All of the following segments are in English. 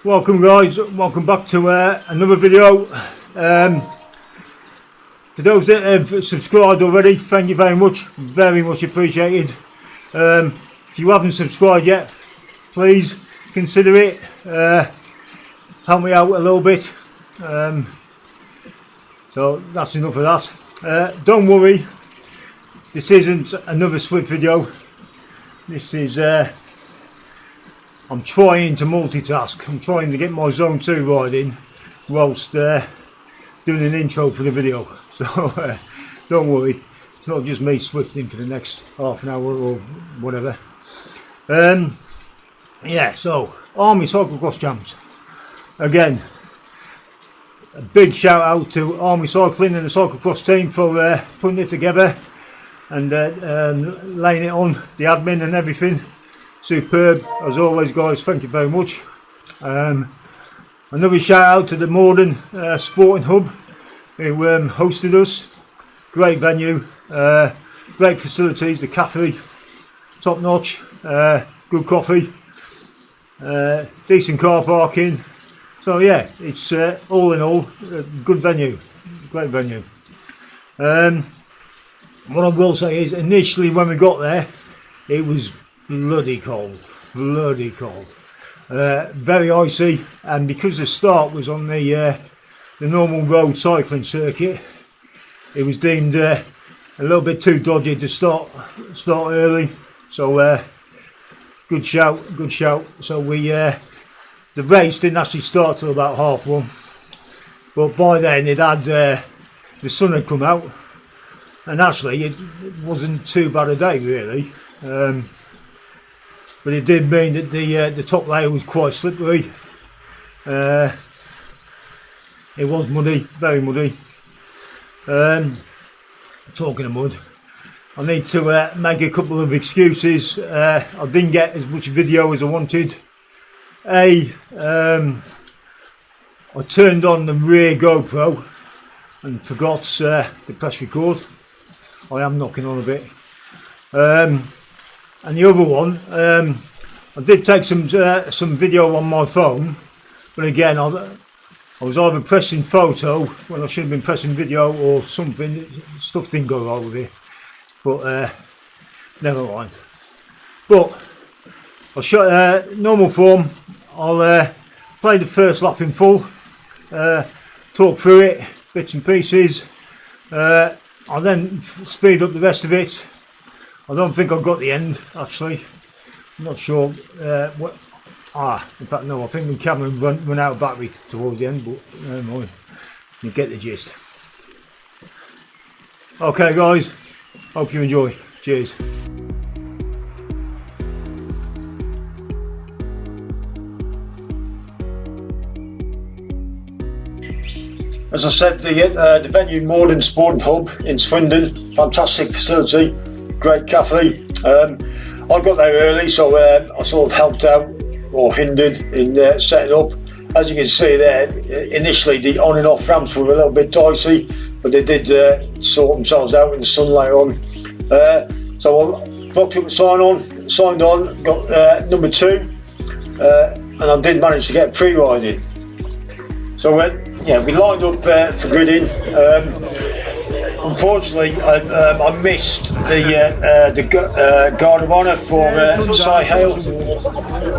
Welcome guys, welcome back to another video. For those that have subscribed already, thank you very much appreciated. If you haven't subscribed yet, please consider it, help me out a little bit. So that's enough of that. Don't worry, this isn't another Swift video. This is I'm trying to multitask. I'm trying to get my zone 2 riding whilst doing an intro for the video. So don't worry, it's not just me swifting for the next half an hour or whatever. Yeah, so Army Cyclocross Champs. Again, a big shout out to Army Cycling and the Cyclocross team for putting it together and laying it on, the admin and everything. Superb as always guys, thank you very much. Another shout out to the Moredon Sporting Hub who hosted us. Great venue, great facilities, the cafe top notch, good coffee, decent car parking. So yeah, it's all in all a good venue, great venue. What I will say is initially when we got there it was bloody cold, very icy, and because the start was on the normal road cycling circuit, it was deemed a little bit too dodgy to start early. So good shout. So we the race didn't actually start till about 1:30, but by then it had the sun had come out, and actually it wasn't too bad a day really. But it did mean that the top layer was quite slippery. It was muddy, very muddy. Talking of mud, I need to make a couple of excuses. I didn't get as much video as I wanted. I turned on the rear GoPro and forgot to press record. I am knocking on a bit. And the other one, I did take some video on my phone, but again I was either pressing photo when I should have been pressing video or something. Stuff didn't go right with it, but never mind. But I'll show normal form. I'll play the first lap in full, talk through it, bits and pieces. I'll then speed up the rest of it. I don't think I've got the end actually. I'm not sure what. In fact no, I think the camera run out of battery towards the end, but never mind. You get the gist. Okay guys, hope you enjoy. Cheers. As I said, the venue Moredon Sporting Hub in Swindon, fantastic facility. Great cafe. I got there early, so I sort of helped out or hindered in setting up. As you can see there, initially the on and off ramps were a little bit dicey, but they did sort themselves out in the sun later on. So I locked up and signed on, got number 2, and I did manage to get a pre-riding. So yeah, we lined up for gridding. Unfortunately, I missed the guard of honour for Cy Hale,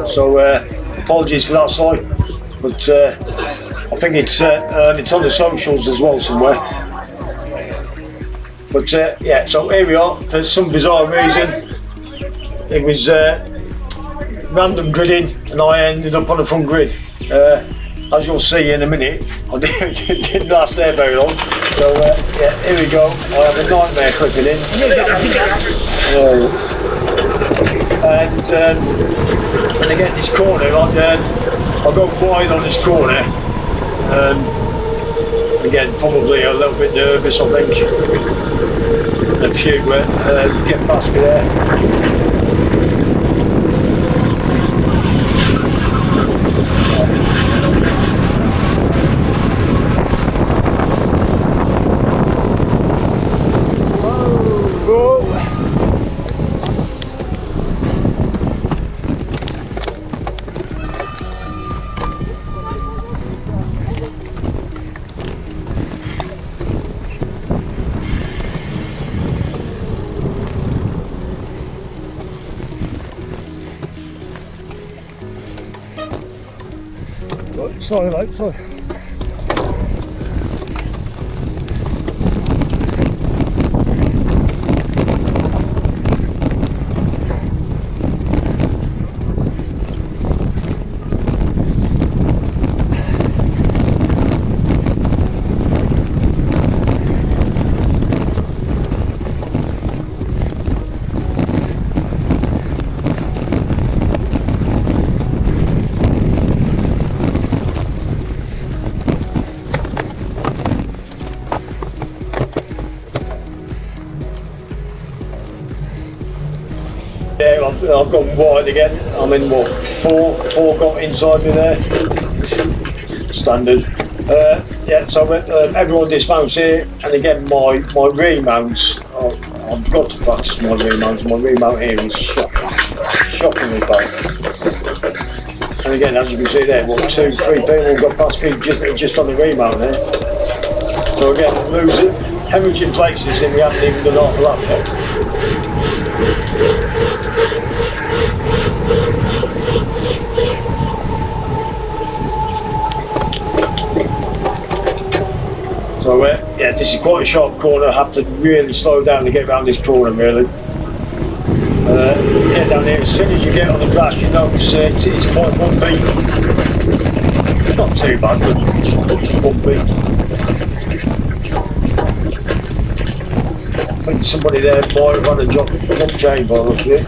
so apologies for that, Cy. But I think it's on the socials as well somewhere. But yeah, so here we are. For some bizarre reason, it was random gridding, and I ended up on the front grid. As you'll see in a minute, I didn't last there very long. So yeah, here we go. I have a nightmare clipping in. And again, this corner, I'll go wide on this corner. Again, probably a little bit nervous, I think. A few get past me there. Sorry mate, sorry. Yeah, I've gone wide again. I'm in what, four got inside me there. Standard. Yeah, so everyone dismounts here, and again my remounts. I've got to practice my remounts. My remount here is shockingly bad. And again, as you can see there, what, 2-3 people got past me just on the remount there. So again, I'm losing, hemorrhaging places, and we haven't even done half a lap yet. So yeah, this is quite a sharp corner. I have to really slow down to get around this corner really. Get down here, as soon as you get on the grass you know it's quite bumpy. Not too bad, but just bumpy. I think somebody there might have run a jump chain by the look of it.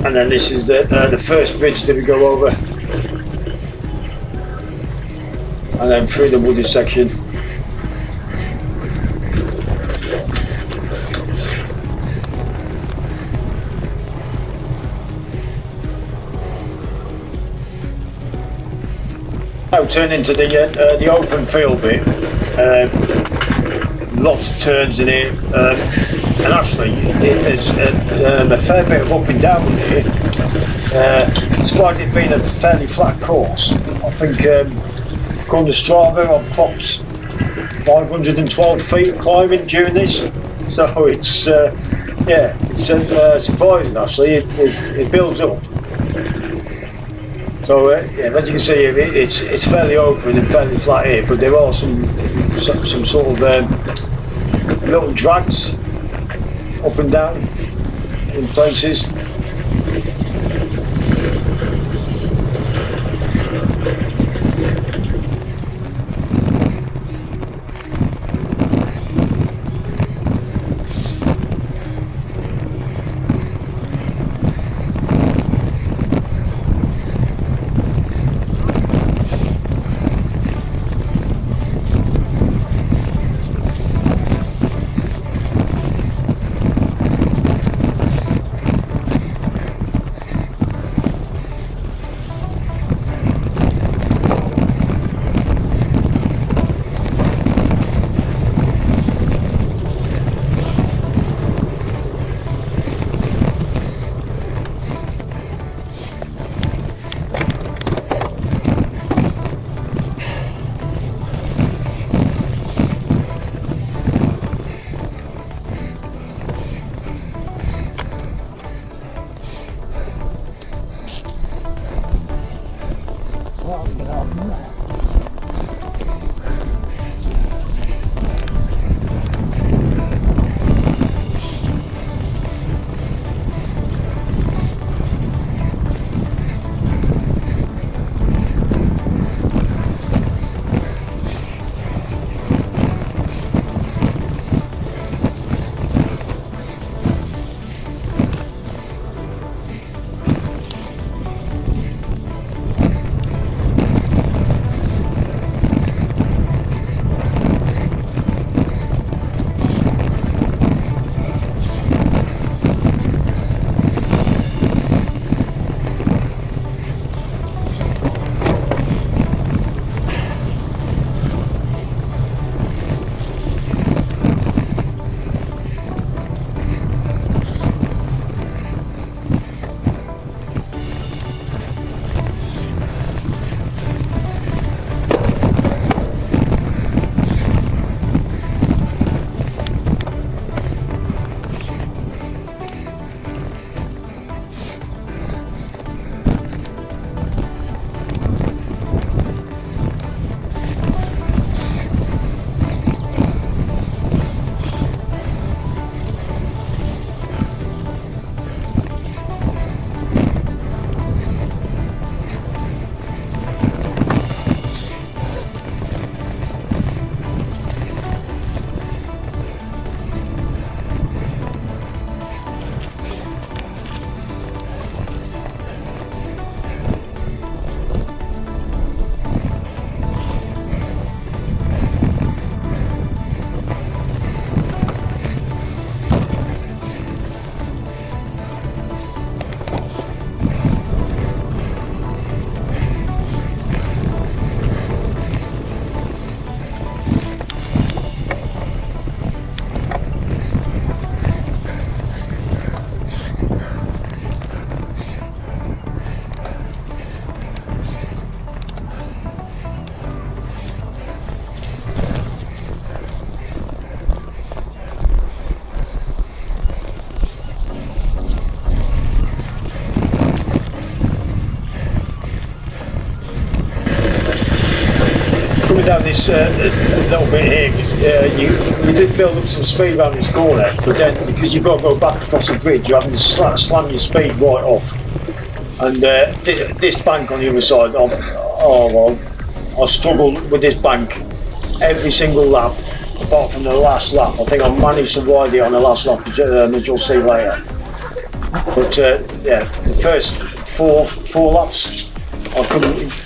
And then this is the first bridge that we go over. And then through the wooded section. Now turn into the open field bit. Lots of turns in here, and actually there's a fair bit of up and down here. Despite it being a fairly flat course, I think according to Strava I've clocked 512 feet of climbing during this, so it's yeah, it's surprising actually. It builds up. So yeah, as you can see here, it's fairly open and fairly flat here, but there are some sort of little drags up and down in places. coming down this little bit here, you did build up some speed around this corner, but then because you've got to go back across the bridge, you're having to slam your speed right off. And this bank on the other side, I struggled with this bank every single lap, apart from the last lap. I think I managed to ride it on the last lap, which you'll see later. But yeah, the first four laps, I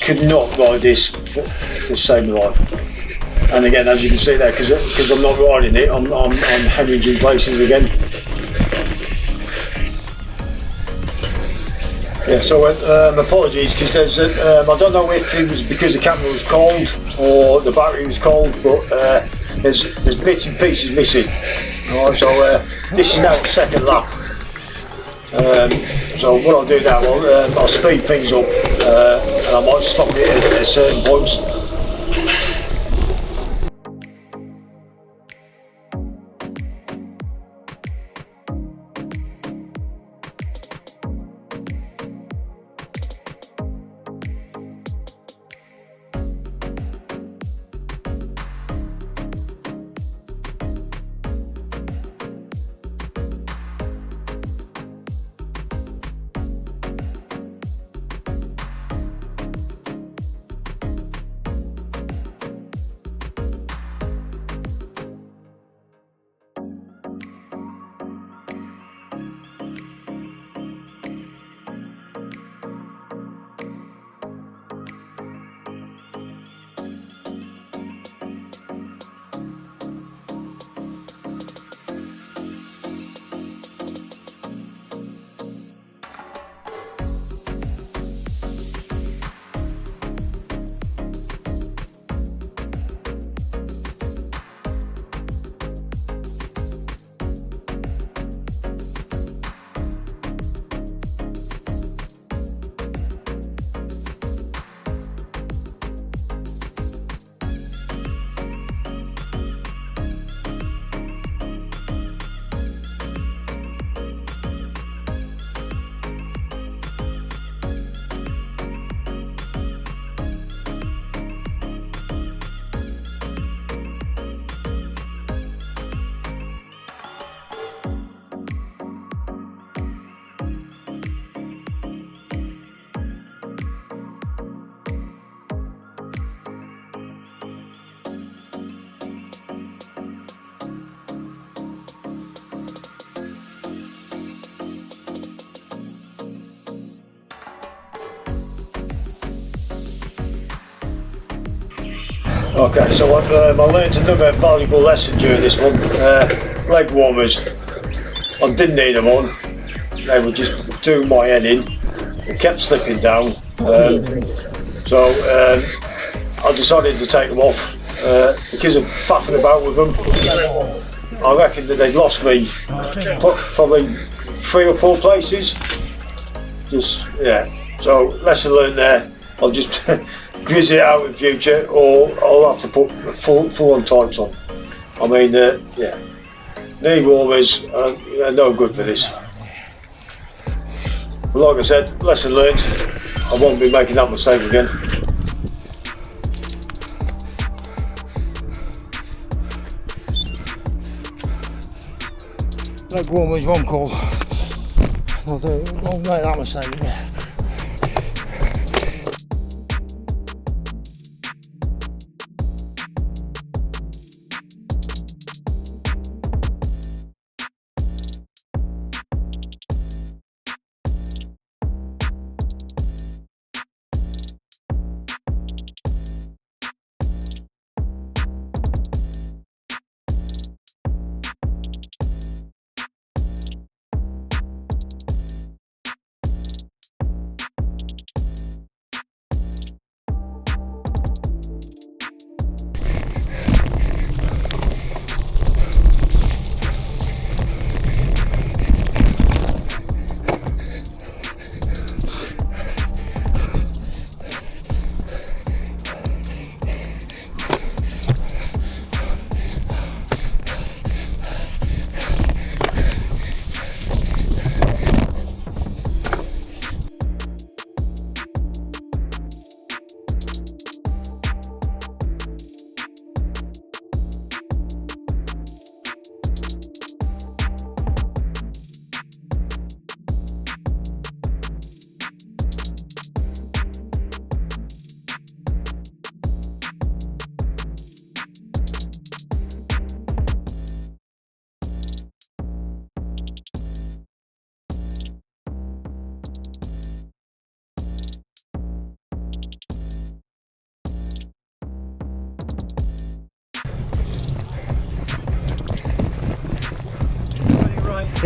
could not ride this to save my life. And again, as you can see there, because I'm not riding it, I'm hemorrhaging places again. Yeah, so apologies, because there's I don't know if it was because the camera was cold or the battery was cold, but there's bits and pieces missing. All right, so this is now the second lap. So what I'll do now, I'll speed things up, and I might stop it at certain points. Okay, so I learned another valuable lesson during this one. Leg warmers. I didn't need them on. They were just doing my head in. It kept slipping down. So I decided to take them off because of faffing about with them. I reckon that they'd lost me probably 3 or 4 places. Just, yeah. So lesson learned there. I'll just grizz it out in future, or I'll have to put full on tights on. I mean, yeah, knee warmers are no good for this. But like I said, lesson learned. I won't be making that mistake again. Leg warmers, one call. Won't make that mistake again.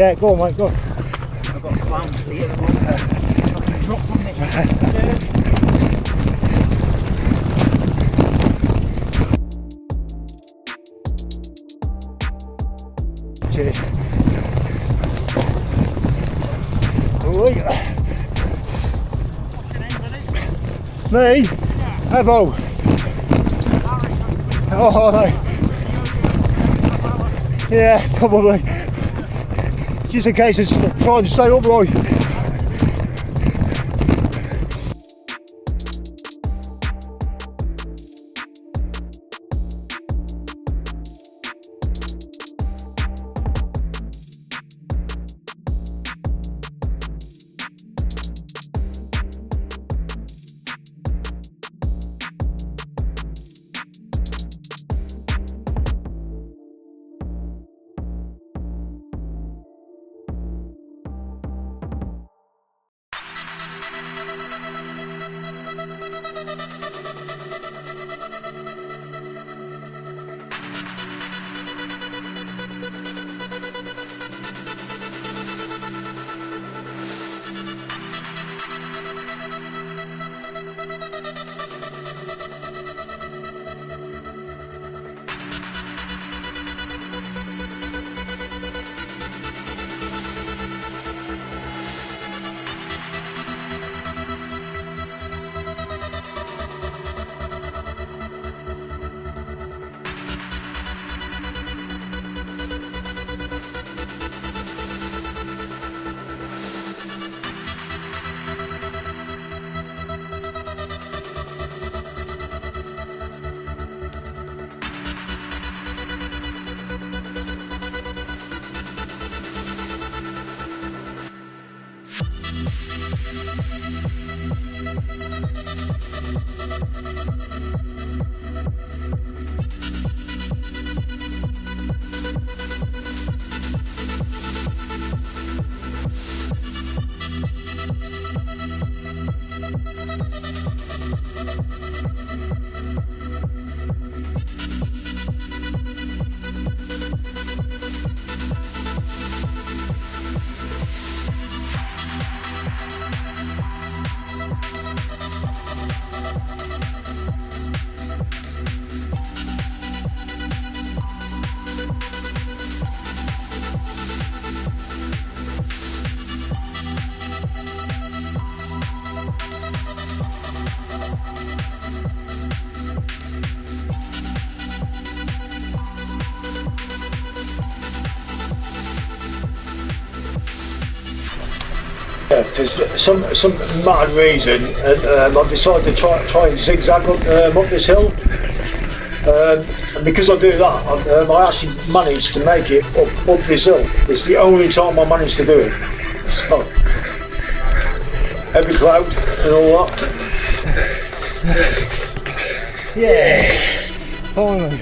Yeah, go on, mate, go on. I've got a clown seat at the moment. Fucking dropped on me. Cheers. Cheers. Oh, yeah. Me? Yeah. Evo. Oh, no. Yeah, probably. Just in case it's trying to stay upright. For some mad reason, I've decided to try and zigzag up this hill, and because I do that, I actually managed to make it up this hill. It's the only time I managed to do it. So, every cloud and all that. Yeah, finally.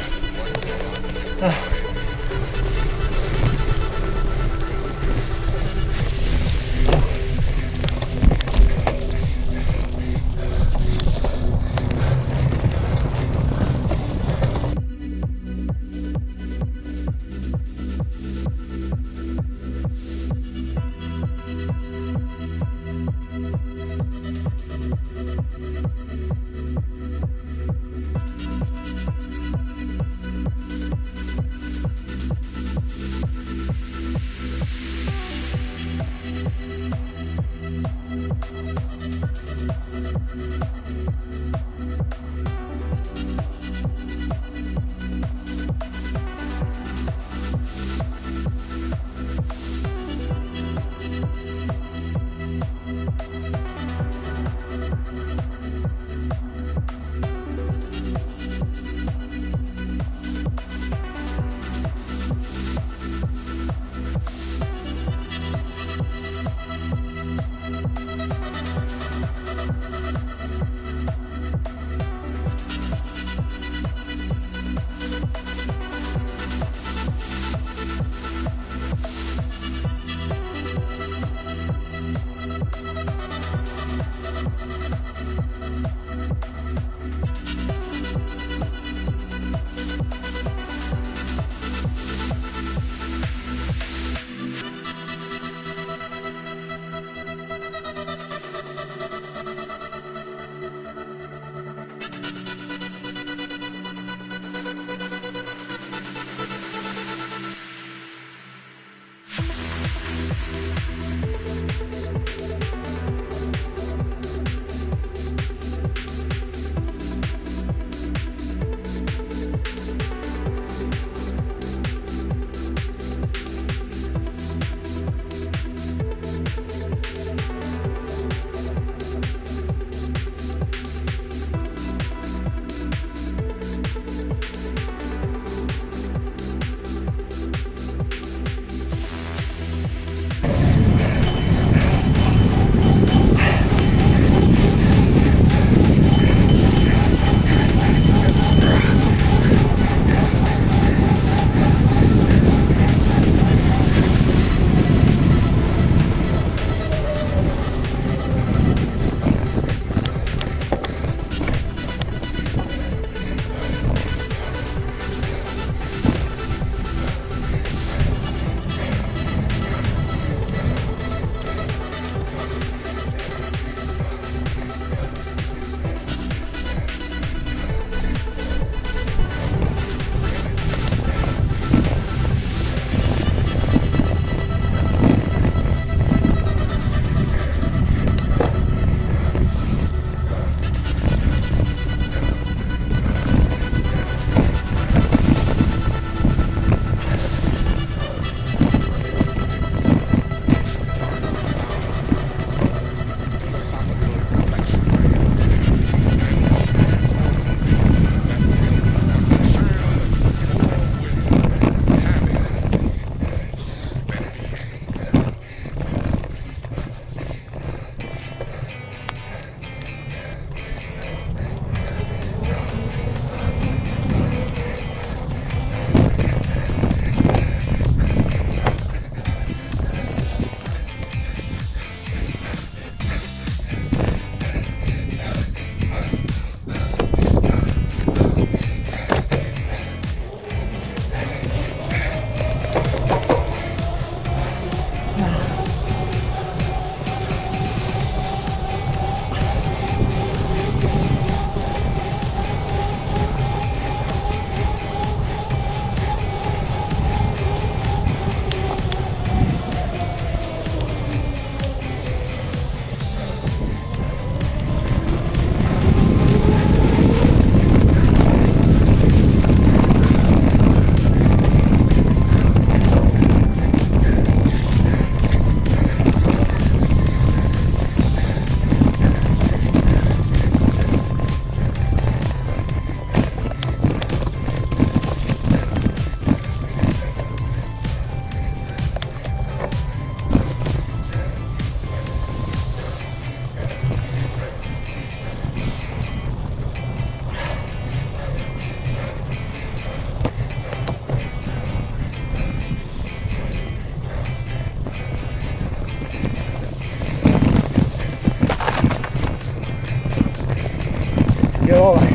alright.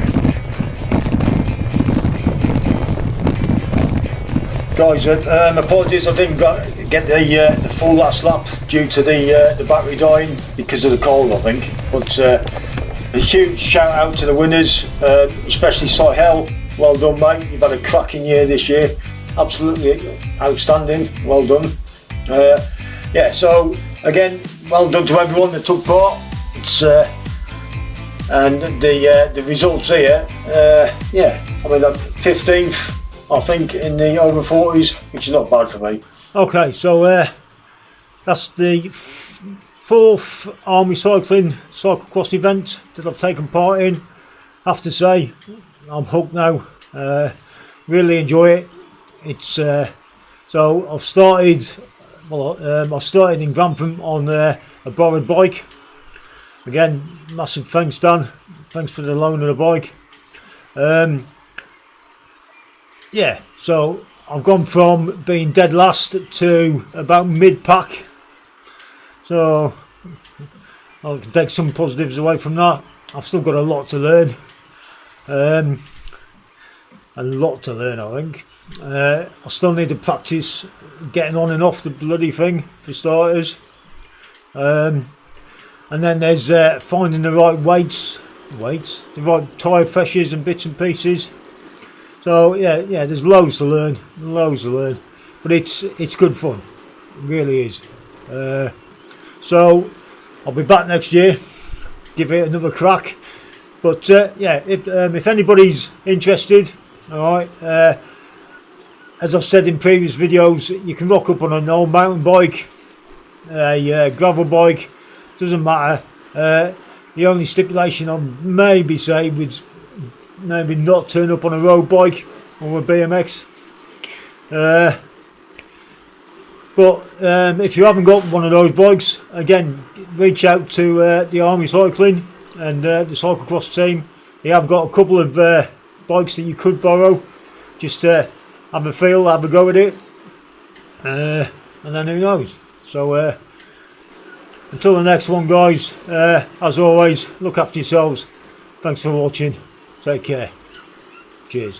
Guys, apologies, I didn't get the full last lap due to the battery dying because of the cold, I think. But a huge shout out to the winners, especially Cycl. Well done, mate. You've had a cracking year this year. Absolutely outstanding. Well done. Yeah. So again, well done to everyone that took part. It's and the results here. Yeah. I mean, 15th. I think in the over 40s, which is not bad for me. Okay, so that's the fourth army cycling cyclocross event that I've taken part in. I have to say, I'm hooked now. Really enjoy it. It's so I've started. Well, I started in Grantham on a borrowed bike. Again, massive thanks, Dan. Thanks for the loan of the bike. Yeah, so I've gone from being dead last to about mid-pack. So I can take some positives away from that. I've still got a lot to learn. A lot to learn, I think. I still need to practice getting on and off the bloody thing, for starters. And then there's finding the right weights, the right tyre pressures and bits and pieces. So yeah, there's loads to learn, but it's good fun, it really is. So I'll be back next year, give it another crack. But yeah, if anybody's interested, all right, as I've said in previous videos, you can rock up on an old mountain bike, a gravel bike, doesn't matter. The only stipulation I'll maybe say would maybe not turn up on a road bike or a BMX. But if you haven't got one of those bikes, again, reach out to the Army Cycling and the Cyclocross Team. They have got a couple of bikes that you could borrow, just to have a feel, have a go at it, and then who knows. So until the next one, guys, as always, look after yourselves. Thanks for watching. Take care. Cheers.